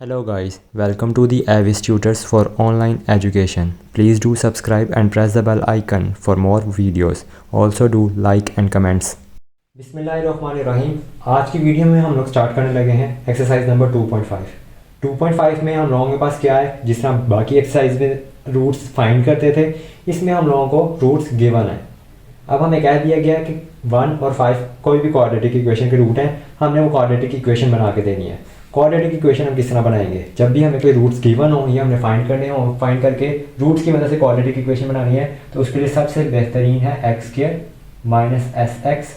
Hello guys, welcome to the Avis Tutors for Online Education. Please do subscribe and press the bell icon for more videos. Also do like and comments. बिस्मिल्लाहिर्रहमानिर्रहीम। आज की video में हम लोग start करने लगे हैं exercise number 2.5। 2.5 में हम लोगों के पास क्या है, जिस तरह बाकी एक्सरसाइज में रूट्स फाइंड करते थे, इसमें हम लोगों को रूट्स गिवन है। अब हमें कह दिया गया कि 1 और 5 कोई भी क्वाड्रेटिक इक्वेशन के रूट हैं, हमने वो क्वाड्रेटिक इक्वेशन बना के देनी है। क्वाड्रेटिक इक्वेशन हम किस तरह बनाएंगे, जब भी हमें कोई रूट्स गिवन हो या हमने फाइंड करने हो, फाइंड करके रूट्स की मदद से क्वाड्रेटिक इक्वेशन बनानी है, तो उसके लिए सबसे बेहतरीन है x square minus s x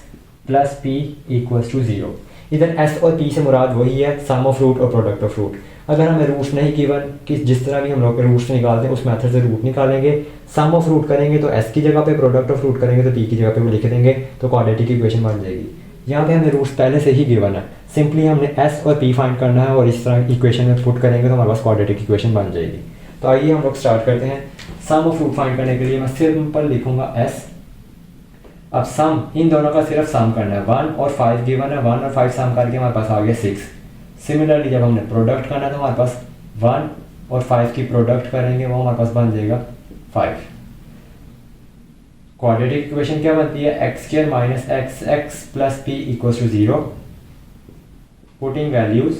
plus p equals to 0। इधर एस और पी से मुराद वही है, सम ऑफ रूट और प्रोडक्ट ऑफ रूट। अगर हमें रूट्स नहीं गिवन कि जिस तरह भी हम लोग रूट्स निकालते हैं उस मेथड से रूट निकालेंगे, सम ऑफ रूट करेंगे तो एस की जगह पे, प्रोडक्ट ऑफ रूट करेंगे तो पी की जगह पे वो लिख देंगे, तो क्वाड्रेटिक इक्वेशन बन जाएगी। यहाँ पे हमें रूट्स पहले से ही गिवन है, सिंपली हमने एस और पी फाइंड करना है और इस तरह इक्वेशन में पुट करेंगे तो हमारे पास क्वाड्रेटिक इक्वेशन बन जाएगी। तो आइए हम लोग स्टार्ट करते हैं। सम ऑफ रूट फाइंड करने के लिए मैं सिंपल लिखूंगा एस। अब सम, इन दोनों का सिर्फ सम करना है। 1 और 5 गिवन है, 1 और 5 सम करके हमारे पास आ गया 6। सिमिलरली जब हमने प्रोडक्ट करना है तो हमारे पास 1 और 5 की प्रोडक्ट करेंगे, वो हमारे पास बन जाएगा 5। क्वाड्रेटिक इक्वेशन क्या बनती है, x square minus x x plus p equals to 0। Putting values,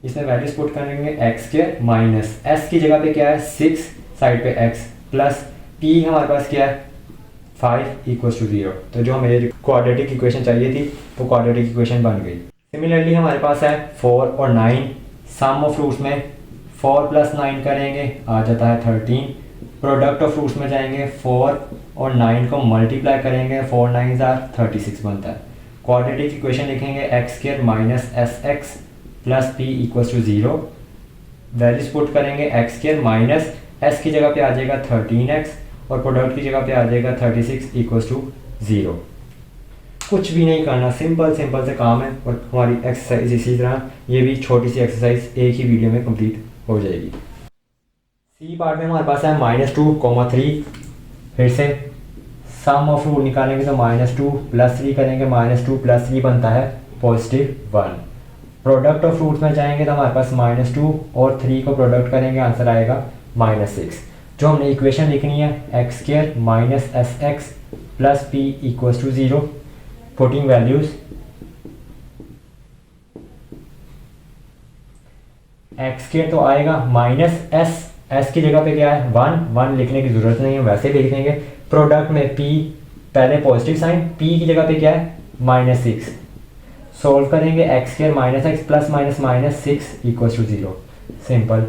इसमें वैल्यूज पुट करेंगे एक्स स्क्वायर माइनस एस की जगह पे क्या है 6, साइड पे एक्स, प्लस पी हमारे पास क्या है 5 इक्वल्स टू 0। तो जो हमें क्वाड्रेटिक इक्वेशन चाहिए थी वो क्वाड्रेटिक इक्वेशन बन गई। सिमिलरली हमारे पास है 4 और 9। सम ऑफ रूट्स में 4 प्लस 9 करेंगे, आ जाता है 13। प्रोडक्ट ऑफ रूट्स में जाएंगे, 4 और 9 को मल्टीप्लाई करेंगे, 4 9 36 बनता है। क्वाड्रेटिक इक्वेशन लिखेंगे x square minus s x plus p equals to 0। Values put करेंगे एक्स स्क्वायर माइनस एस की जगह पे आ जाएगा 13x और प्रोडक्ट की जगह पे आ जाएगा 36 इक्वल्स टू 0। कुछ भी नहीं करना, सिंपल सिंपल से काम है और हमारी एक्सरसाइज इसी तरह ये भी छोटी सी एक्सरसाइज एक ही वीडियो में कंप्लीट हो जाएगी। सी पार्ट में हमारे पास है -2, 3। फिर से सम ऑफ रूट निकालेंगे तो -2 प्लस 3 करेंगे, -2 प्लस 3 बनता है +1। प्रोडक्ट ऑफ रूट में जाएंगे तो हमारे पास -2 और 3 को प्रोडक्ट करेंगे, आंसर आएगा -6। जो हमने इक्वेशन लिखनी है x square minus s x plus p equals to 0। Putting values, x square तो आएगा माइनस एस, एस की जगह पे क्या है 1 लिखने की जरूरत नहीं है, वैसे लिख देंगे। प्रोडक्ट में पी, पहले पॉजिटिव साइन, पी की जगह पे क्या है -6। सोल्व करेंगे x square minus x plus minus minus 6 equals to 0। Simple.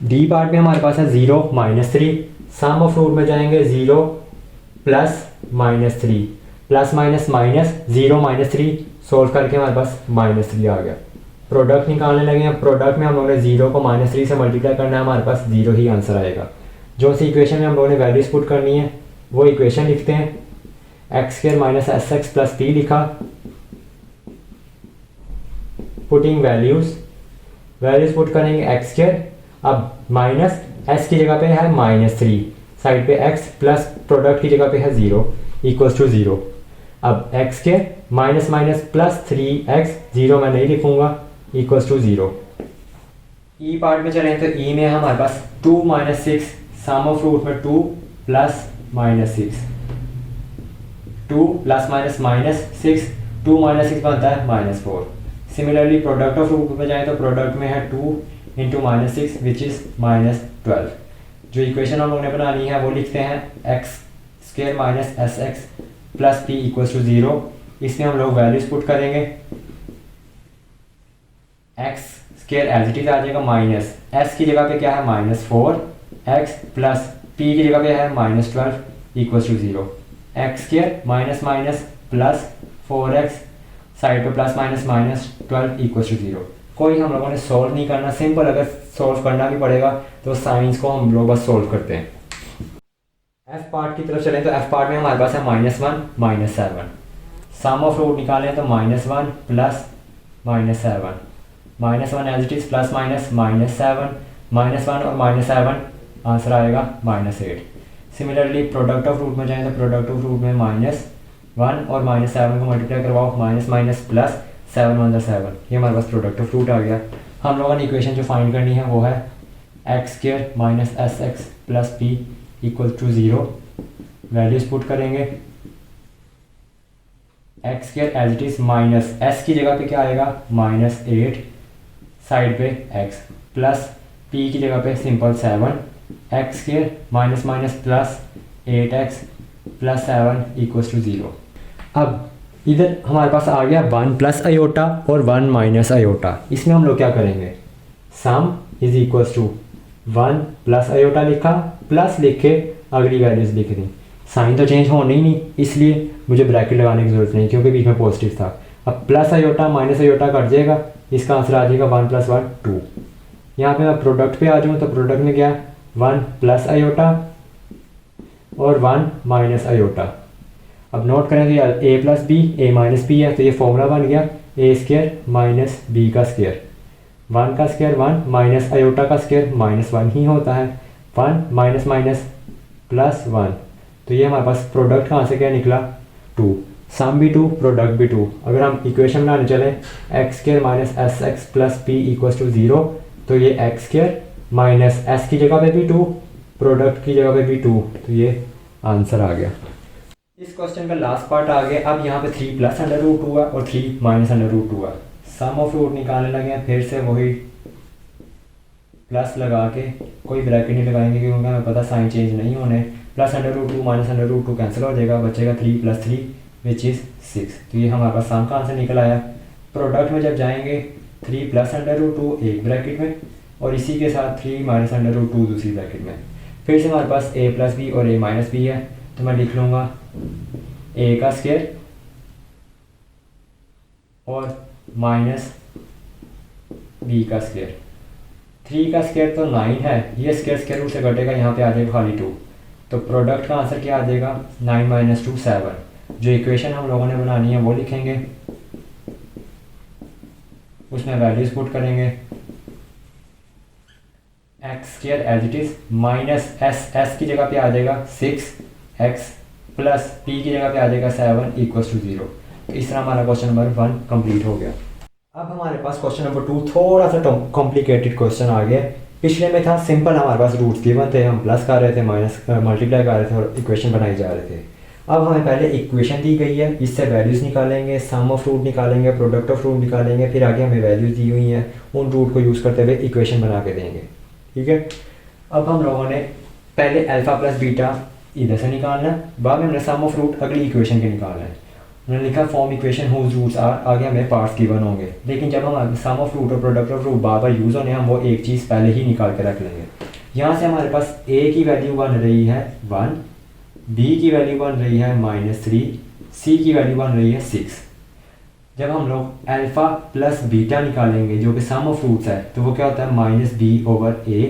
D part में हमारे पास है 0 -3। सम ऑफ रूट में जाएंगे 0 plus -3 plus minus minus 0 -3, solve करके हमारे पास -3 आ गया। प्रोडक्ट निकालने लगे हैं, प्रोडक्ट में हम लोगों ने 0 को -3 से मल्टीप्लाई करना है, हमारे पास 0 ही आंसर आएगा। जो सी इक्वेशन में हम लोगों ने वैल्यूज पुट करनी है वो इक्वेशन लिखते हैं। X square minus s x plus P लिखा। पुटिंग वैल्यूज, वैल्यूज पुट करेंगे एक्स स्क्वायर, अब माइनस एस की जगह पे है -3, साइड पे x प्लस प्रोडक्ट की जगह पे है 0 इक्वल्स टू 0। अब x square minus minus plus 3x, 0 मैं नहीं लिखूंगा, इक्वल्स टू 0। ई पार्ट में चलें तो ई में हमारे पास 2 - 6। सम ऑफ रूट में 2 प्लस -6, 2 प्लस माइनस -6, 2 - 6 बनता है -4। सिमिलरली प्रोडक्ट ऑफ रूट में जाए तो प्रोडक्ट में है 2 इंटू -6 विच इज -12। जो इक्वेशन हम लोगों ने बनानी है वो लिखते हैं x square minus s x plus p equals to 0। इसमें हम लोग वैल्यूज पुट करेंगे। X square as it is आ जाएगा माइनस एस की जगह पे क्या है -4x प्लस पी की जगह पे है -12 equals to 0। X square minus minus plus 4x, side पे प्लस माइनस -12 इक्वल्स टू 0। कोई हम लोगों ने सोल्व नहीं करना, सिंपल। अगर सोल्व करना भी पड़ेगा तो साइंस को हम लोग बस सोल्व करते हैं। एफ पार्ट की तरफ चलें तो एफ पार्ट में हमारे पास है -1 -7। सम ऑफ रूट निकालें तो -1 plus -7, -1 as it is plus minus -7, -1 और -7 आंसर आएगा -8। सिमिलरली प्रोडक्ट ऑफ रूट में जाएं तो प्रोडक्ट ऑफ रूट में -1 और -7 को मल्टीप्लाई करवाओ, माइनस माइनस प्लस 7 वन 7, ये हमारे पास प्रोडक्ट ऑफ रूट आ गया। हम लोगों ने इक्वेशन जो फाइंड करनी है वो है x square minus s x plus p equal to 0। Values put करेंगे, x square as it is minus s की जगह पे क्या आएगा -8 साइड पे एक्स, प्लस पी की जगह पे simple 7, x square minus minus plus 8x plus 7 equals to 0। अब इधर हमारे पास आ गया 1 प्लस आयोटा और 1 माइनस आयोटा। इसमें हम लोग क्या करेंगे, sum is equals to 1 plus iota लिखा, प्लस लिख के अगली वैल्यूज लिख दी। साइन तो चेंज होने ही नहीं, इसलिए मुझे ब्रैकेट लगाने की जरूरत नहीं क्योंकि बीच में पॉजिटिव था। अब plus iota minus iota cut जाएगा, इसका आंसर आ जाएगा 1 + 1 2। यहाँ पे मैं प्रोडक्ट पे आ जाऊँ तो प्रोडक्ट में क्या 1 प्लस आयोटा और 1 माइनस आयोटा। अब नोट करें तो यार a plus b a minus b है, तो ये फॉर्मूला बन गया ए स्क्वायर माइनस बी का स्क्वायर। 1 का स्क्वायर 1 माइनस आयोटा का स्क्वायर -1 ही होता है, 1 माइनस माइनस प्लस 1। तो ये हमारे पास प्रोडक्ट कहाँ से क्या निकला 2, सम भी 2 प्रोडक्ट भी 2। अगर हम इक्वेशन बनाने चले x square minus s x plus p equals to 0, तो ये एक्स स्क्वायर माइनस एस की जगह पे भी 2, प्रोडक्ट की जगह पे भी 2, तो ये आंसर आ गया। इस क्वेश्चन का लास्ट पार्ट आ गया। अब यहाँ पे 3 प्लस √2 है और 3 माइनस √2 है। सम ऑफ रूट निकालने लगे हैं, फिर से वही प्लस लगा के, कोई ब्रैकेट नहीं लगाएंगे क्योंकि हमें पता साइन चेंज नहीं होने। प्लस √2 माइनस √2 कैंसिल हो जाएगा, बचेगा 3 + 3 विच इज़ 6। तो ये हमारे पास सम का आंसर निकल आया। प्रोडक्ट में जब जाएंगे 3 प्लस √2 एक ब्रैकेट में और इसी के साथ 3 माइनस √2 दूसरी ब्रैकेट में। फिर से हमारे पास a प्लस बी और a माइनस बी है, तो मैं लिख लूँगा a का स्क्वायर और माइनस b का स्क्वायर। 3 का स्क्वायर तो 9 है, ये स्क्वायर रूट से घटेगा, यहाँ पे आ जाएगा खाली 2। तो प्रोडक्ट का आंसर क्या आ जाएगा 9 - 2 7। जो इक्वेशन हम लोगों ने बनानी है वो लिखेंगे, उसमें वैल्यूज पुट करेंगे। X square as it is minus s की जगह पे आ जाएगा 6x प्लस पी की जगह पे आ जाएगा 7 इक्वल्स टू 0। तो इस तरह हमारा क्वेश्चन नंबर 1 कंप्लीट हो गया। अब हमारे पास क्वेश्चन नंबर 2 थोड़ा सा कॉम्प्लिकेटेड क्वेश्चन आ गया। पिछले में था सिंपल, हमारे पास रूट्स गिवन थे, हम प्लस कर रहे थे, माइनस मल्टीप्लाई कर रहे थे और इक्वेशन बनाई जा रहे थे। अब हमें पहले इक्वेशन दी गई है, इससे वैल्यूज़ निकालेंगे, सम ऑफ रूट निकालेंगे, प्रोडक्ट ऑफ रूट निकालेंगे, फिर आगे हमें वैल्यूज़ दी हुई हैं, उन रूट को यूज़ करते हुए इक्वेशन बना के देंगे। ठीक है। अब हम लोगों ने पहले अल्फ़ा प्लस बीटा इधर से निकालना है, बाद में हमने सम ऑफ रूट अगली इक्वेशन के निकालना है। उन्होंने लिखा form equation whose roots are, आगे हमें पार्ट्स गिवन होंगे, लेकिन जब हम सम ऑफ रूट और प्रोडक्ट ऑफ रूट बार बार यूज़ होने हम वो एक चीज़ पहले ही निकाल के रख लेंगे। यहाँ से हमारे पास a की वैल्यू बन रही है 1, b की वैल्यू बन रही है -3, c की वैल्यू बन रही है 6। जब हम लोग अल्फ़ा प्लस बीटा निकालेंगे जो कि सम ऑफ रूट्स है, तो वो क्या होता है -b/a,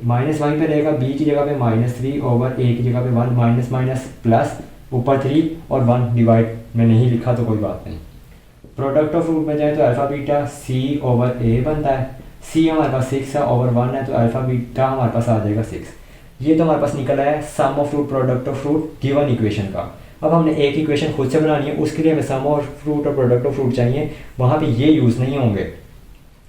माइनस वहीं पे रहेगा, b की जगह पे -3/a की जगह पे 1 माइनस माइनस प्लस ऊपर 3 और 1 डिवाइड में नहीं लिखा तो कोई बात नहीं। प्रोडक्ट ऑफ रूट में जाए तो अल्फ़ा बीटा c/a बनता है, c हमारे पास 6 है ओवर 1 है, तो अल्फ़ा बीटा हमारे पास आ जाएगा 6। ये तो हमारे पास निकल आया sum of root product of root given equation का। अब हमने एक इक्वेशन खुद से बनानी है, उसके लिए हमें सम ऑफ रूट और प्रोडक्ट ऑफ रूट चाहिए, वहाँ पे ये यूज़ नहीं होंगे,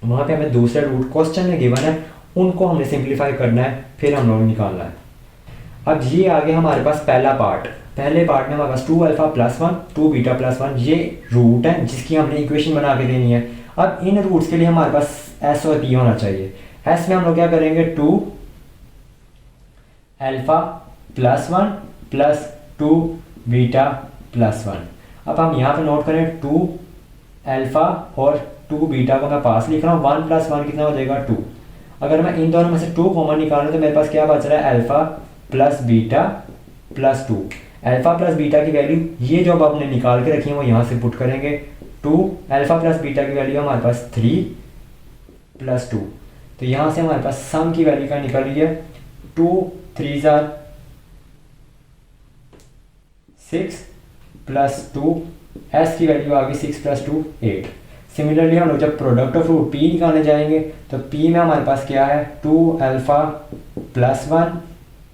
वहाँ पे हमें दूसरे रूट क्वेश्चन में गिवन है उनको हमने सिंप्लीफाई करना है, फिर हम लोग निकालना है। अब ये आ गया हमारे पास पहला पार्ट। पहले पार्ट में हमारे पास 2α + 1 2β + 1 ये रूट है जिसकी हमने इक्वेशन बना के देनी है। अब इन रूट्स के लिए हमारे पास s और p होना चाहिए। s में हम लोग क्या करेंगे 2α + 1 प्लस 2β + 1। अब हम यहाँ पे नोट करें 2α और 2β को मैं पास लिख रहा हूँ, 1 + 1 कितना हो जाएगा 2। अगर मैं इन दोनों में से 2 कॉमन निकालूं तो मेरे पास क्या बच रहा है alpha plus beta plus 2। Alpha plus beta की वैल्यू ये जो अब आपने निकाल के रखी है वो यहाँ से पुट करेंगे। 2 अल्फ़ा प्लस बीटा की वैल्यू हमारे पास 3 + 2, तो यहाँ से हमारे पास सम की वैल्यू क्या निकल रही है 2 3 6 प्लस 2, s की वैल्यू आ गई 6 + 2 8। सिमिलरली हम लोग जब प्रोडक्ट ऑफ रूट p निकालने जाएंगे तो p में हमारे पास क्या है 2α + 1,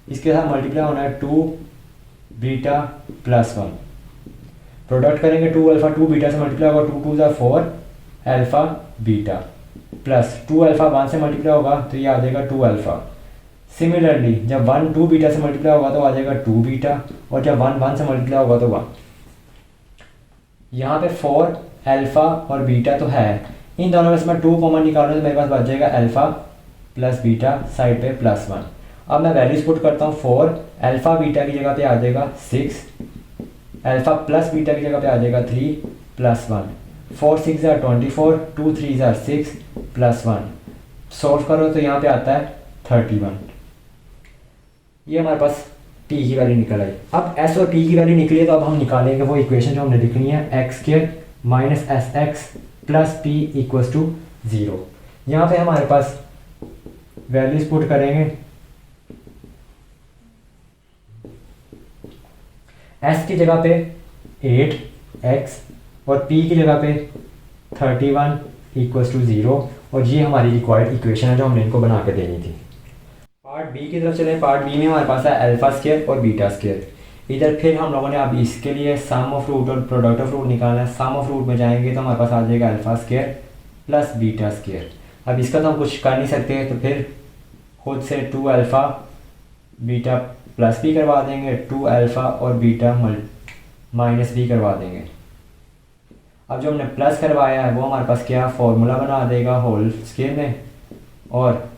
इसके साथ मल्टीप्लाई होना है 2β + 1। प्रोडक्ट करेंगे 2 अल्फ़ा 2 बीटा से मल्टीप्लाई होगा, 2 2 ज़ा 4 अल्फ़ा बीटा, प्लस 2 अल्फ़ा 1 से मल्टीप्लाई होगा तो ये आ जाएगा 2 अल्फ़ा। सिमिलरली जब 1 2 बीटा से मल्टीप्लाई होगा तो आ जाएगा 2 बीटा, और जब 1 1 से मल्टीप्लाई होगा तो 1। यहाँ पे 4 अल्फ़ा और बीटा तो है, इन दोनों में से मैं 2 कॉमन निकालूँ तो मेरे पास बच जाएगा अल्फ़ा प्लस बीटा, साइड पे प्लस 1। अब मैं वैल्यूज पुट करता हूँ। 4 अल्फ़ा बीटा की जगह पे आ जाएगा 6, अल्फ़ा प्लस बीटा की जगह पे आ जाएगा 3 प्लस 1, 4 6 ज़ा 24, 2 3 ज़ा 6 प्लस 1। सॉल्व करो तो यहाँ पे आता है 31। ये हमारे पास टी की वैल्यू निकल आई। अब एस और टी की वैल्यू निकली है तो अब हम निकालेंगे वो इक्वेशन जो हमने लिखनी है, x square minus s x plus p equals to 0। यहाँ पे हमारे पास वैल्यूज पुट करेंगे। एस की जगह पे 8x और p की जगह पे 31 इक्वल्स टू 0, और ये हमारी रिक्वायर्ड इक्वेशन है जो हमने इनको बना के देनी थी। पार्ट बी की तरफ चले। पार्ट बी में हमारे पास है अल्फा स्क्वायर और बीटा स्क्वायर। इधर फिर हम लोगों ने अब इसके लिए सम ऑफ रूट और प्रोडक्ट ऑफ रूट निकालना है। सम ऑफ रूट में जाएंगे तो हमारे पास आ जाएगा alpha square plus beta square. अब इसका तो हम कुछ कर नहीं सकते, तो फिर खुद से 2 अल्फ़ा बीटा प्लस बी करवा देंगे, 2 अल्फ़ा और बीटा माइनस बी करवा देंगे। अब जो हमने प्लस करवाया है वो हमारे पास क्या फॉर्मूला बना देगा होल स्क्वायर में, और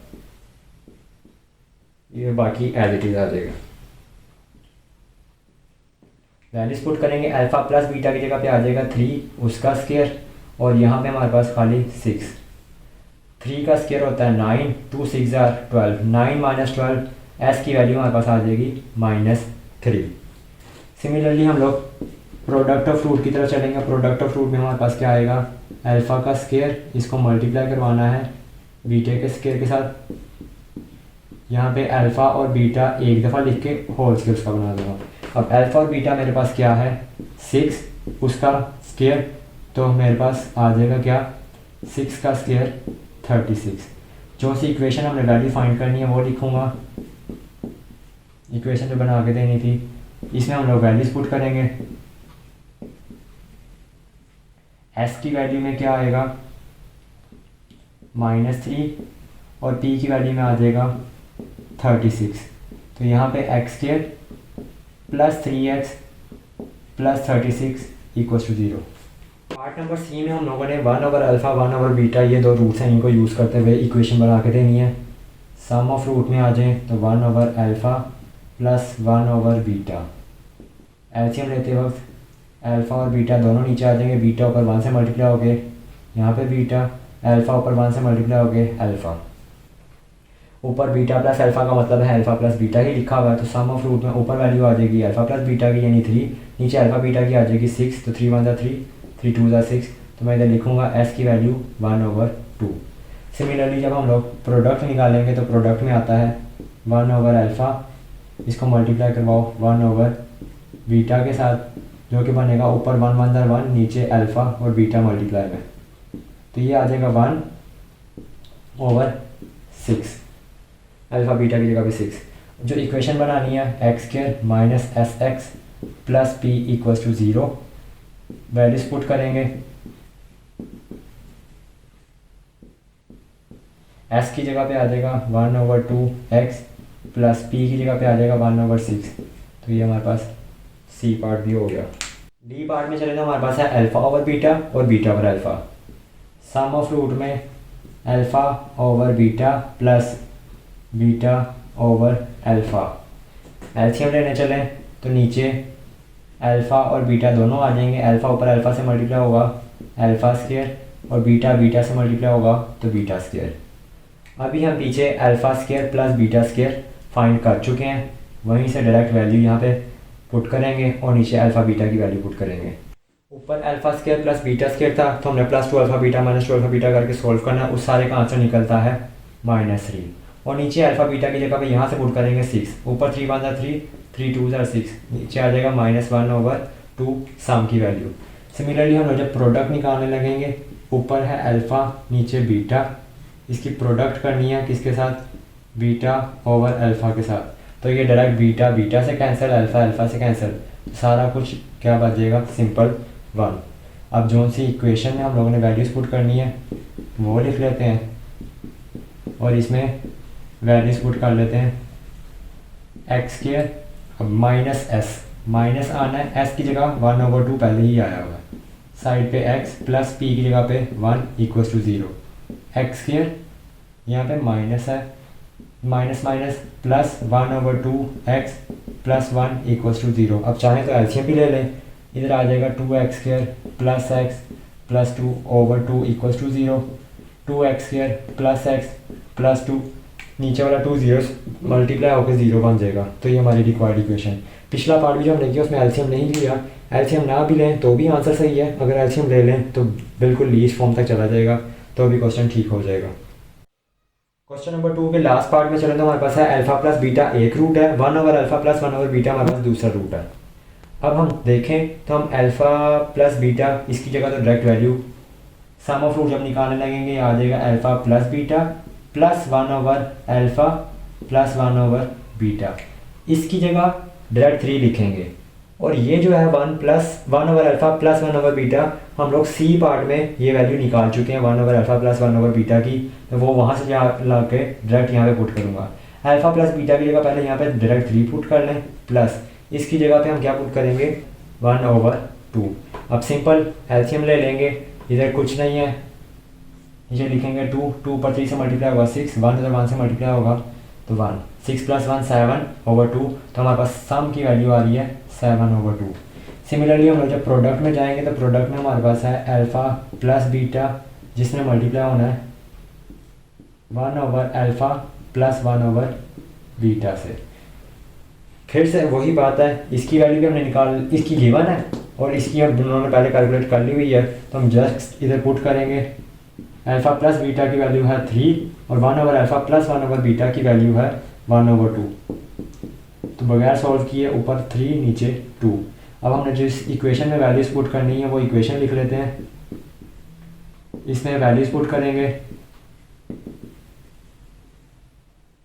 ये बाकी एज इट इज आ जाएगा। वैल्यूज पुट करेंगे। अल्फ़ा प्लस बीटा की जगह पे आ जाएगा 3 उसका स्क्वायर, और यहाँ पे हमारे पास खाली 6। 3 का स्क्वायर होता है 9, 2 6 ज़ा 12, 9 माइनस 12, एस की वैल्यू हमारे पास आ जाएगी -3। सिमिलरली हम लोग प्रोडक्ट ऑफ रूट की तरफ चलेंगे। प्रोडक्ट ऑफ रूट में हमारे पास क्या आएगा, अल्फ़ा का स्क्वायर, इसको मल्टीप्लाई करवाना है बीटा के स्क्वायर के साथ। यहाँ पे अल्फ़ा और बीटा एक दफ़ा लिख के होल स्क्वायर उसका बना दूँगा। अब अल्फ़ा और बीटा मेरे पास क्या है 6 उसका स्क्वायर, तो मेरे पास आ जाएगा क्या 6 का स्क्वायर 36। जो सी इक्वेशन हमने वैल्यू फाइंड करनी है वो लिखूँगा, इक्वेशन जो बना के देनी थी। इसमें हम लोग वैल्यूज पुट करेंगे। एस की वैल्यू में क्या आएगा -3, और पी की वैल्यू में आ जाएगा 36। तो यहाँ पे x square plus 3x plus 36 equals to 0। Part number c में हम लोगों ने 1 ओवर अल्फ़ा 1 ओवर बीटा, ये दो रूट्स हैं, इनको यूज़ करते हुए इक्वेशन बना के देनी है। सम ऑफ रूट में आ जाए तो 1 over alpha plus 1 over beta. LCM लेते वक्त अल्फ़ा और बीटा दोनों नीचे आ जाएंगे, बीटा ऊपर 1 से मल्टीप्लाई हो गए, यहाँ पे बीटा, अल्फ़ा ऊपर 1 से मल्टीप्लाई हो गए अल्फ़ा, ऊपर बीटा प्लस अल्फ़ा का मतलब है अल्फ़ा प्लस बीटा ही लिखा हुआ है। तो सम ऑफ रूट में ऊपर वैल्यू आ जाएगी अल्फ़ा प्लस बीटा की यानी 3, नीचे अल्फ़ा बीटा की आ जाएगी 6, तो 3 1 ज़ा 3, 3 2 ज़ा 6, तो मैं इधर लिखूँगा एस की वैल्यू 1/2। सिमिलरली जब हम लोग प्रोडक्ट निकालेंगे तो प्रोडक्ट में आता है 1 ओवर अल्फ़ा, इसको मल्टीप्लाई करवाओ 1 ओवर बीटा के साथ, जो कि बनेगा ऊपर 1 1 ज़ा 1, नीचे अल्फ़ा और बीटा मल्टीप्लाई में, तो ये आ जाएगा 1/6, अल्फ़ा बीटा की जगह पे 6। जो इक्वेशन बनानी है x square minus s x plus p equals to 0। Values put करेंगे। एस की जगह पे आ जाएगा 1/2x प्लस पी की जगह पे आ जाएगा 1/6। तो ये हमारे पास सी पार्ट भी हो गया। डी पार्ट में चले तो हमारे पास है अल्फ़ा ओवर बीटा और beta over alpha. Sum of root में alpha over beta plus beta over alpha. LCM लेने चलें तो नीचे अल्फ़ा और बीटा दोनों आ जाएंगे, अल्फ़ा ऊपर अल्फ़ा से मल्टीप्लाई होगा अल्फ़ा स्क्वायर, और बीटा बीटा से मल्टीप्लाई होगा तो बीटा स्क्वायर। अभी हम पीछे alpha square plus beta square find कर चुके हैं, वहीं से डायरेक्ट वैल्यू यहाँ पे पुट करेंगे और नीचे अल्फ़ा बीटा की वैल्यू पुट करेंगे। ऊपर alpha square plus beta square था तो हमने +2 अल्फ़ा बीटा -2 अल्फ़ा बीटा करके सोल्व करना, उस सारे का आंसर निकलता है -3, और नीचे अल्फ़ा बीटा की जगह पे यहाँ से पुट करेंगे 6, ऊपर 3 1 ज़ा 3, 3 2 ज़ा 6, नीचे आ जाएगा -1/2 सम की वैल्यू। सिमिलरली हम लोग जब प्रोडक्ट निकालने लगेंगे, ऊपर है अल्फ़ा नीचे बीटा, इसकी प्रोडक्ट करनी है किसके साथ, बीटा ओवर अल्फ़ा के साथ, तो ये डायरेक्ट बीटा बीटा से कैंसिल, अल्फ़ा अल्फ़ा से कैंसिल, सारा कुछ क्या बच जाएगा, सिंपल 1। अब जो सी इक्वेशन में हम लोगों ने वैल्यूज़ पुट करनी है वो लिख लेते हैं और इसमें वैल्यूज़ पुट कर लेते हैं एक्स स्क्वायर। अब माइनस एस, माइनस आना है, एस की जगह 1/2 पहले ही आया हुआ है, साइड पे एक्स प्लस पी की जगह पे 1 इक्वल्स टू 0। एक्स स्क्वायर यहाँ पे माइनस है, minus minus plus 1/2 x plus 1 equals to 0। अब चाहें तो एलसीएम भी ले लें, इधर आ जाएगा 2x square plus x plus 2/2 equals to 0। 2x square plus x plus 2, नीचे वाला 2 जीरोस मल्टीप्लाई होकर 0 बन जाएगा। तो ये हमारी रिक्वायर्ड इक्वेशन। पिछला पार्ट भी जो हमने किया उसमें एलसीएम नहीं लिया, एलसीएम ना भी लें तो भी आंसर सही है, अगर एलसीएम ले लें तो बिल्कुल लीस्ट फॉर्म तक चला जाएगा, तो भी क्वेश्चन ठीक हो जाएगा। क्वेश्चन नंबर 2 के लास्ट पार्ट में चलें तो हमारे पास है अल्फा प्लस बीटा एक रूट है, 1/अल्फा प्लस 1/बीटा हमारे पास दूसरा रूट है। अब हम देखें तो हम अल्फा प्लस बीटा, इसकी जगह तो direct value sum of root जब निकालने लगेंगे आ जाएगा अल्फा प्लस बीटा प्लस 1/अल्फा प्लस 1/बीटा। इसकी जगह डायरेक्ट 3 लिखेंगे और ये जो है 1/अल्फा प्लस 1/बीटा हम लोग सी पार्ट में ये वैल्यू निकाल चुके हैं 1/अल्फा प्लस 1/बीटा की, तो वो वहाँ से ला के डायरेक्ट यहाँ पे पुट करूँगा। अल्फा प्लस बीटा की जगह पहले यहाँ पे डायरेक्ट 3 पुट कर लें, प्लस इसकी जगह पे हम क्या पुट करेंगे 1/2। अब सिंपल एलसीएम ले लेंगे, इधर कुछ नहीं है, नीचे लिखेंगे 2 पर 3 से मल्टीप्लाई होगा 6, 1 से 1 से मल्टीप्लाई होगा तो 1, 6 + 1 7/2, तो हमारे पास सम की वैल्यू आ रही है 7/2। सिमिलरली हम लोग जब प्रोडक्ट में जाएंगे तो प्रोडक्ट में हमारे पास है अल्फा प्लस बीटा जिसमें मल्टीप्लाई होना है 1/अल्फा प्लस 1/बीटा से। फिर से वही बात है, इसकी वैल्यू भी हमने निकाल, इसकी गिवन है और इसकी हम दोनों ने पहले कैलकुलेट कर ली हुई है, तो हम जस्ट इधर पुट करेंगे अल्फा प्लस बीटा की वैल्यू है 3 और 1/अल्फा प्लस 1/बीटा की वैल्यू है 1/2। तो बगैर सॉल्व किए ऊपर 3 नीचे 2। अब हमने जिस इक्वेशन में वैल्यूज पुट करनी है वो इक्वेशन लिख लेते हैं, इसमें वैल्यूज पुट करेंगे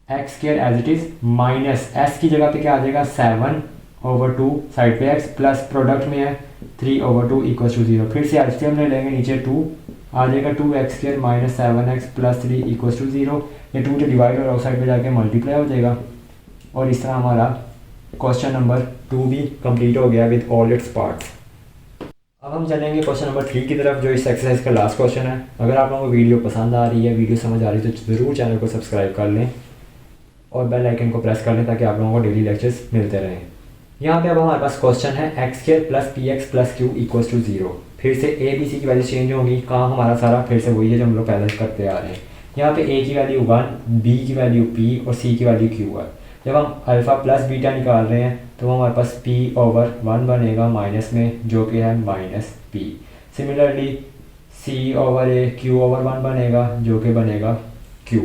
x square as it is minus s की जगह पे क्या आ जाएगा 7/2 साइड पे एक्स प्लस प्रोडक्ट में है 3/2 इक्वल टू 0। फिर से एलसीएम ले लेंगे, नीचे 2 आ जाएगा 2x square minus 7x plus 3 equal to 0। ये 2 से डिवाइड और आउटसाइड पे जाके मल्टीप्लाई हो जाएगा और इस तरह हमारा क्वेश्चन नंबर 2 भी कंप्लीट हो गया विद ऑल इट्स पार्ट्स। अब हम चलेंगे क्वेश्चन नंबर 3 की तरफ जो इस एक्सरसाइज का लास्ट क्वेश्चन है। अगर आप लोगों को वीडियो पसंद आ रही है, वीडियो समझ आ रही है तो ज़रूर चैनल को सब्सक्राइब कर लें और बेल आइकन को प्रेस कर लें ताकि आप लोगों को डेली लेक्चर्स मिलते रहें। यहाँ पे अब हमारे पास क्वेश्चन है x square plus p x plus q equals to 0। फिर से ए बी सी की वैल्यू चेंज होंगी, काम हमारा सारा फिर से वही है जो हम लोग पहले करते आ रहे हैं। यहाँ पे ए की वैल्यू 1, बी की वैल्यू पी और सी की वैल्यू क्यू है। जब हम अल्फा प्लस बीटा निकाल रहे हैं तो हमारे पास p/1 बनेगा माइनस में जो कि है minus P. Similarly c/a q/1 बनेगा जो कि बनेगा q।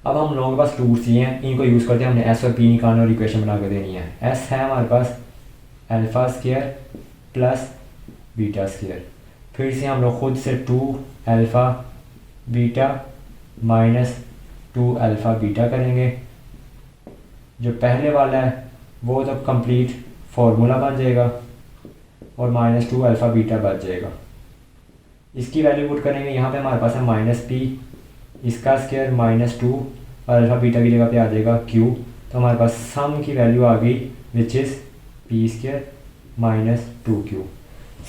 अब हम लोगों के पास रूट सी हैं, इनको यूज़ करते हैं, हमने एस और पी निकालने और इक्वेशन बना कर देनी है। एस है हमारे पास alpha square plus beta square, फिर से हम लोग खुद से 2 alpha beta minus 2 alpha beta करेंगे। जो पहले वाला है वो तो कंप्लीट फॉर्मूला बन जाएगा और माइनस 2 अल्फा बीटा बच जाएगा। इसकी वैल्यू पुट करेंगे, यहाँ पे हमारे पास है माइनस पी, इसका स्क्वायर माइनस 2 और अल्फा बीटा की जगह पे आ जाएगा क्यू। तो हमारे पास सम की वैल्यू आ गई which is P square minus 2q।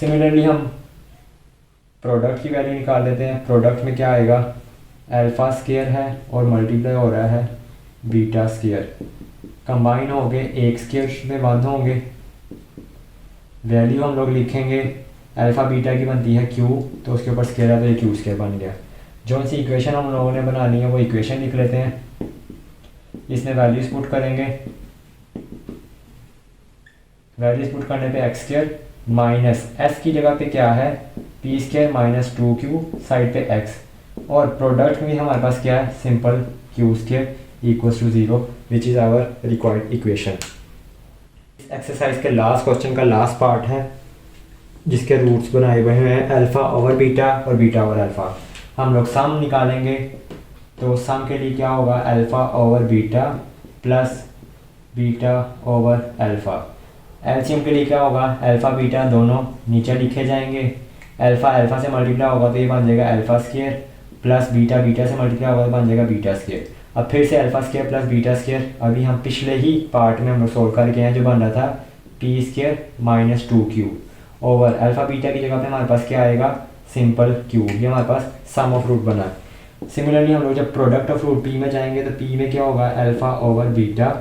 Similarly हम प्रोडक्ट की वैल्यू निकाल लेते हैं। प्रोडक्ट में क्या आएगा, अल्फा स्क्वायर है और मल्टीप्लाई हो रहा है बीटा स्क्वायर, कंबाइन हो गए एक स्क्वायर में बंद होंगे। वैल्यू हम लोग लिखेंगे अल्फा बीटा की बनती है q, तो उसके ऊपर स्क्वायर है तो ये क्यू स्क्वायर बन गया। जो सी इक्वेशन हम लोगों ने बनानी है वो इक्वेशन लिख लेते हैं, इसमें वैल्यूज पुट करेंगे। वैल्यूज पुट करने पे एक्स स्क्वायर माइनस एस की जगह पे क्या है p square minus 2q side पे x और प्रोडक्ट में हमारे पास क्या है simple q square equals to 0 which is our required equation. इस एक्सरसाइज के लास्ट क्वेश्चन का लास्ट पार्ट है जिसके रूट्स बनाए हुए हैं अल्फा ओवर बीटा और बीटा ओवर अल्फा। हम लोग सम निकालेंगे तो सम के लिए क्या होगा alpha over beta plus beta over alpha. LCM के लिए क्या होगा, अल्फ़ा बीटा दोनों नीचे लिखे जाएंगे। अल्फ़ा अल्फ़ा से मल्टीप्लाई होगा तो ये बन जाएगा alpha square, plus beta beta से मल्टीप्लाई होगा तो बन जाएगा बीटा स्क्वायर। अब फिर से alpha square plus beta square, अभी हम पिछले ही पार्ट में हम सोल्व करके हैं जो बन रहा था P square minus 2q over alpha beta की जगह पे हमारे पास क्या आएगा, सिंपल क्यू। ये हमारे पास सम ऑफ रूट बना है। सिमिलरली हम लोग जब प्रोडक्ट ऑफ रूट पी में जाएंगे तो पी में क्या होगा, अल्फ़ा ओवर बीटा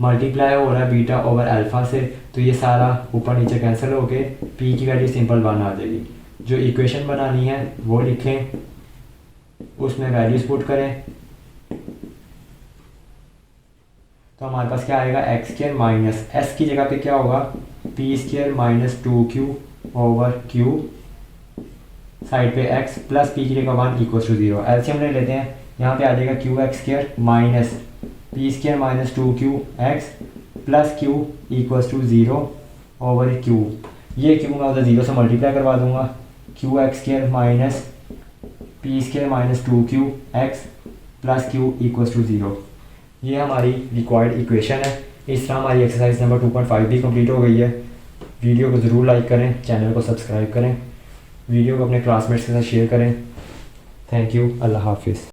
मल्टीप्लाई हो रहा है बीटा ओवर अल्फ़ा से, तो ये सारा ऊपर नीचे कैंसिल होके पी की वैल्यू सिंपल 1 आ जाएगी। जो इक्वेशन बनानी है वो लिखें, उसमें वैल्यूज पुट करें, तो हमारे पास क्या आएगा, एक्स स्क्वायर माइनस एस की जगह पे क्या होगा, P square minus 2q over Q, side पे x प्लस पी की जगह 1 इक्वल टू 0। एलसीएम ले लेते हैं, यहाँ पे आ जाएगा q x square minus p square minus 2q x plus q equal to 0 over q. ये क्यू मैं उधर 0 से मल्टीप्लाई करवा दूंगा, q x square minus p square minus 2q x plus q equal to 0। ये हमारी रिक्वायर्ड इक्वेशन है। इस तरह हमारी एक्सरसाइज नंबर 2.5 भी कंप्लीट हो गई है। वीडियो को ज़रूर लाइक करें, चैनल को सब्सक्राइब करें, वीडियो को अपने क्लासमेट्स के साथ शेयर करें। थैंक यू, अल्लाह हाफिज़।